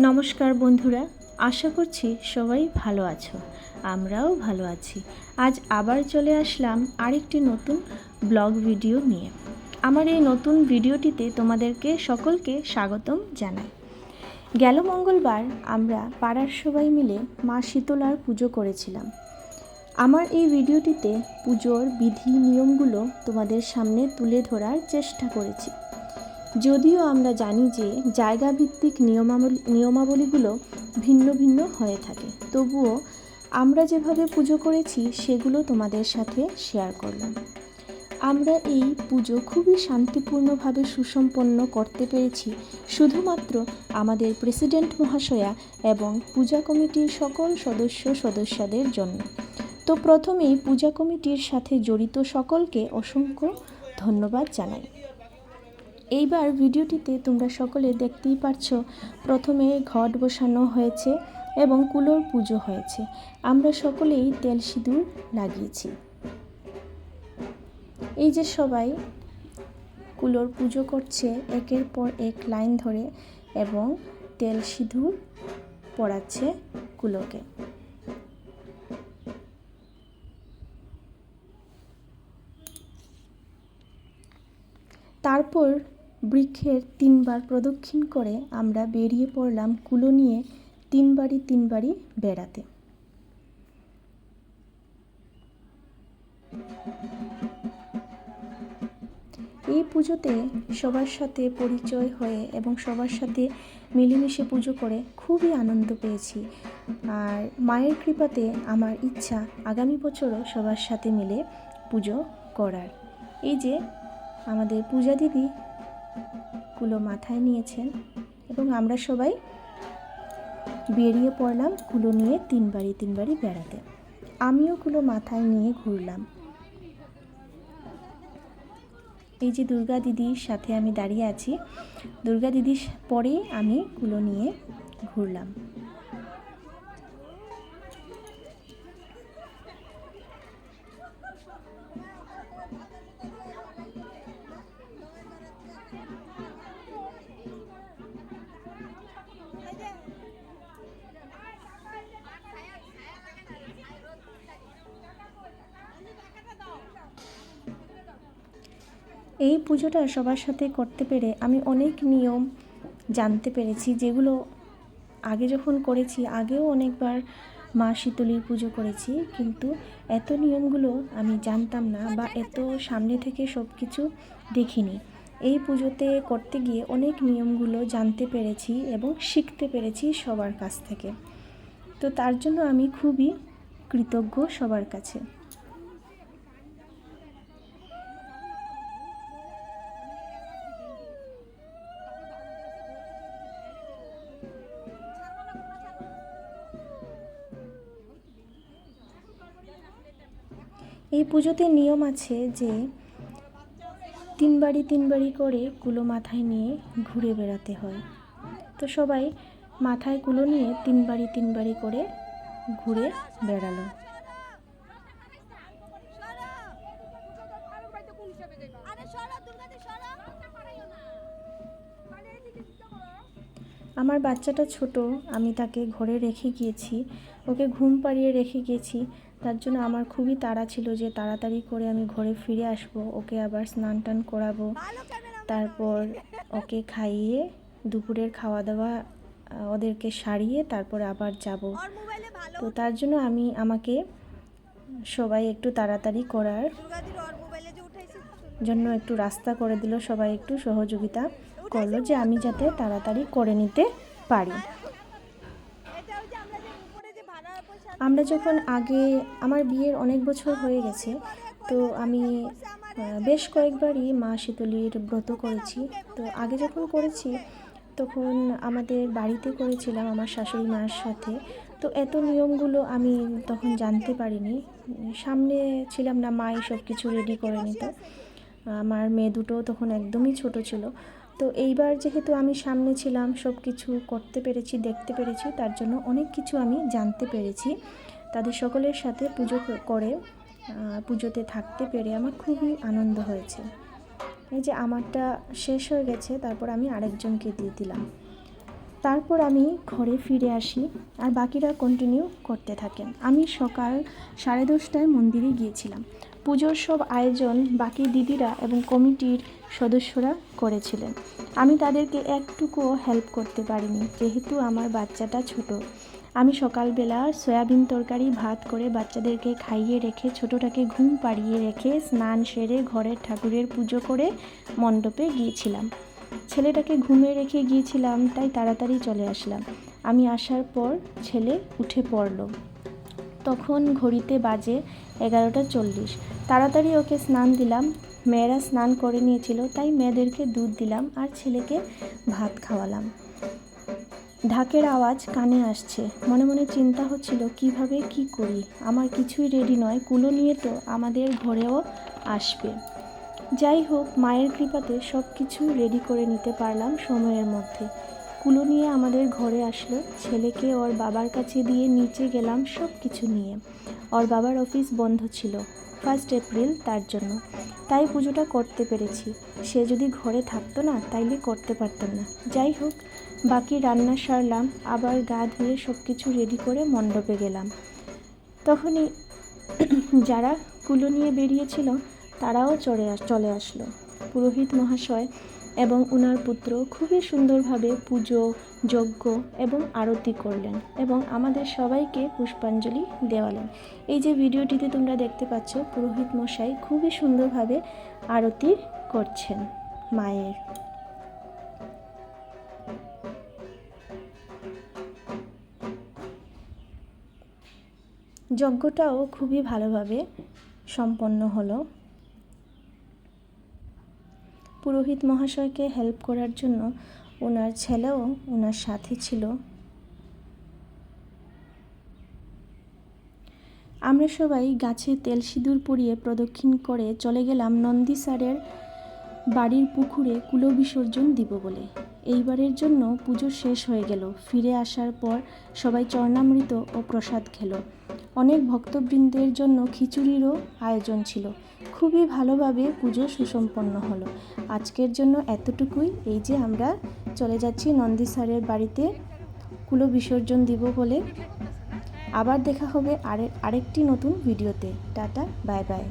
নমস্কার বন্ধুরা, আশা করছি সবাই ভালো আছো। আমরাও ভালো আছি। আজ আবার চলে আসলাম আরেকটি নতুন ব্লগ ভিডিও নিয়ে। আমার এই নতুন ভিডিওটিতে তোমাদেরকে সকলকে স্বাগতম জানাই। গেল মঙ্গলবার আমরা পাড়ার সবাই মিলে মা শীতলার পুজো করেছিলাম। আমার এই ভিডিওটিতে পুজোর বিধি নিয়মগুলো তোমাদের সামনে তুলে ধরার চেষ্টা করেছি। যদিও আমরা জানি যে জায়গাভিত্তিক নিয়মাবলীগুলো ভিন্ন ভিন্ন হয়ে থাকে, তবুও আমরা যেভাবে পুজো করেছি সেগুলো তোমাদের সাথে শেয়ার করলাম। আমরা এই পুজো খুবই শান্তিপূর্ণভাবে সুসম্পন্ন করতে পেরেছি শুধুমাত্র আমাদের প্রেসিডেন্ট মহাশয়া এবং পূজা কমিটির সকল সদস্যদের জন্য। তো প্রথমেই পূজা কমিটির সাথে জড়িত সকলকে অসংখ্য ধন্যবাদ জানাই। এইবার ভিডিওটিতে তোমরা সকলে দেখতেই পারছো, প্রথমে ঘট বসানো হয়েছে এবং কুলোর পুজো হয়েছে। আমরা সকলেই তেল সিঁদুর লাগিয়েছি। এই যে সবাই কুলোর পুজো করছে একের পর এক লাইন ধরে এবং তেল সিঁদুর পরাচ্ছে কুলোকে। তারপর বৃক্ষের 3 বার প্রদক্ষিণ করে আমরা বেরিয়ে পড়লাম কুলো নিয়ে 3 বাড়ি বেড়াতে। এই পুজোতে সবার সাথে পরিচয় হয়ে এবং সবার সাথে মিলেমিশে পুজো করে খুবই আনন্দ পেয়েছি। আর মায়ের কৃপাতে আমার ইচ্ছা আগামী বছরও সবার সাথে মিলে পুজো করার। এই যে আমাদের পূজা দিদি কুলো মাথায় নিয়েছেন এবং আমরা সবাই বেরিয়ে পড়লাম কুলো নিয়ে 3 বাড়ি বেড়াতে। আমিও কুলো মাথায় নিয়ে ঘুরলাম। এই যে দুর্গা দিদির সাথে আমি দাঁড়িয়ে আছি, দুর্গা দিদির পরেই আমি কুলো নিয়ে ঘুরলাম। এই পুজোটা সবার সাথে করতে পেরে আমি অনেক নিয়ম জানতে পেরেছি, যেগুলো আগে যখন করেছি, আগেও অনেকবার মা শীতলীর পুজো করেছি, কিন্তু এত নিয়মগুলো আমি জানতাম না বা এত সামনে থেকে সব কিছু দেখিনি। এই পুজোতে করতে গিয়ে অনেক নিয়মগুলো জানতে পেরেছি এবং শিখতে পেরেছি সবার কাছ থেকে। তো তার জন্য আমি খুবই কৃতজ্ঞ সবার কাছে। এই পুজোতে নিয়ম আছে যে 3 বাড়ি করে কুলো মাথায় নিয়ে ঘুরে বেড়াতে হয়। তো সবাই মাথায় কুলো নিয়ে 3 বাড়ি করে ঘুরে বেড়ালো। আমার বাচ্চাটা ছোট, আমি তাকে ঘরে রেখে গিয়েছি, ওকে ঘুম পাড়িয়ে রেখে গিয়েছি। তার জন্য আমার খুবই তাড়া ছিল যে তাড়াতাড়ি করে আমি ঘরে ফিরে আসব, ওকে আবার স্নান টান করাবো, তারপর ওকে খাইয়ে দুপুরের খাওয়া দাওয়া ওদেরকে সারিয়ে তারপর আবার যাব। তো তার জন্য আমাকে সবাই একটু তাড়াতাড়ি করার জন্য একটু রাস্তা করে দিল, সবাই একটু সহযোগিতা করলো যে আমি যাতে তাড়াতাড়ি করে নিতে পারি। আমরা যখন আমার বিয়ের অনেক বছর হয়ে গেছে, তো আমি বেশ কয়েকবারই মা শীতলীর ব্রত করেছি। তো আগে যখন করেছি তখন আমাদের বাড়িতে করেছিলাম আমার শাশুড়ি মায়ের সাথে। তো এত নিয়মগুলো আমি তখন জানতে পারিনি, সামনে ছিলাম না, মা সব কিছু রেডি করে নিত। আমার মেয়ে দুটো তখন একদমই ছোট ছিল। তো এইবার যেহেতু আমি সামনে ছিলাম, সব কিছু করতে পেরেছি, দেখতে পেরেছি, তার জন্য অনেক কিছু আমি জানতে পেরেছি। তাদের সকলের সাথে পুজোতে থাকতে পেরে আমার খুবই আনন্দ হয়েছে। এই যে আমারটা শেষ হয়ে গেছে, তারপর আমি আরেকজনকে দিয়ে দিলাম। তারপর আমি ঘরে ফিরে আসি আর বাকিরা কন্টিনিউ করতে থাকেন। আমি সকাল 10:30টায় মন্দিরে গিয়েছিলাম। পুজোর সব আয়োজন বাকি দিদিরা এবং কমিটির সদস্যরা করেছিলেন। আমি তাদেরকে একটুকুও হেল্প করতে পারিনি, যেহেতু আমার বাচ্চাটা ছোট। আমি সকালবেলা সয়াবিন তরকারি ভাত করে বাচ্চাদেরকে খাইয়ে রেখে ছোটোটাকে ঘুম পাড়িয়ে রেখে স্নান সেরে ঘরের ঠাকুরের পুজো করে মণ্ডপে গিয়েছিলাম। ছেলেটাকে ঘুমে রেখে গিয়েছিলাম, তাই তাড়াতাড়ি চলে আসলাম। আমি আসার পর ছেলে উঠে পড়ল। তখন ঘড়িতে বাজে 11:40। তাড়াতাড়ি ওকে স্নান দিলাম। মেয়েরা স্নান করে নিয়েছিল, তাই মেয়েদেরকে দুধ দিলাম আর ছেলেকে ভাত খাওয়ালাম। ঢাকের আওয়াজ কানে আসছে। মনে মনে চিন্তা হচ্ছিল কিভাবে কি করি। আমার কিছুই রেডি নয়, কুলো নিয়ে তো আমাদের ঘরেও আসবে। যাই হোক, মায়ের কৃপাতে সব কিছু রেডি করে নিতে পারলাম সময়ের মধ্যে। কুলো নিয়ে আমাদের ঘরে আসলো। ছেলেকে ওর বাবার কাছে দিয়ে নিচে গেলাম সব কিছু নিয়ে। ওর বাবার অফিস বন্ধ ছিল 1 এপ্রিল, তার জন্য। তাই পুজোটা করতে পেরেছি। সে যদি ঘরে থাকতো না তাইলে করতে পারতাম না। যাই হোক, বাকি রান্না সারলাম, আবার গা ধুয়ে সব কিছু রেডি করে মণ্ডপে গেলাম। তখনই যারা কুলো নিয়ে বেরিয়েছিল তারাও চলে আসলো। পুরোহিত মহাশয় এবং ওনার পুত্র খুবই সুন্দরভাবে পুজো, যজ্ঞ এবং আরতি করলেন এবং আমাদের সবাইকে পুষ্পাঞ্জলি দেওয়ালেন। এই যে ভিডিওটিতে তোমরা দেখতে পাচ্ছ, পুরোহিত মশাই খুবই সুন্দরভাবে আরতি করছেন মায়ের। যজ্ঞটাও খুবই ভালোভাবে সম্পন্ন হলো। পুরোহিত মহাশয়কে হেল্প করার জন্য ওনার ছেলেও ওনার সাথে ছিল। আমরা সবাই গাছে তেল সিঁদুর পরিয়ে প্রদক্ষিণ করে চলে গেলাম নন্দী স্যারের বাড়ির পুকুরে কুলো বিসর্জন দিব বলে। এইবারের জন্য পুজো শেষ হয়ে গেল। ফিরে আসার পর সবাই চরণামৃত ও প্রসাদ খেলো। অনেক ভক্তবৃন্দের জন্য খিচুড়িরও আয়োজন ছিল। খুবই ভালোভাবে পুজো সুসম্পন্ন হলো। আজকের জন্য এতটুকুই। এই যে আমরা চলে যাচ্ছি নন্দী স্যারের বাড়িতে কুলো বিসর্জন দিব বলে। আবার দেখা হবে আরেকটি নতুন ভিডিওতে। Tata, bye bye.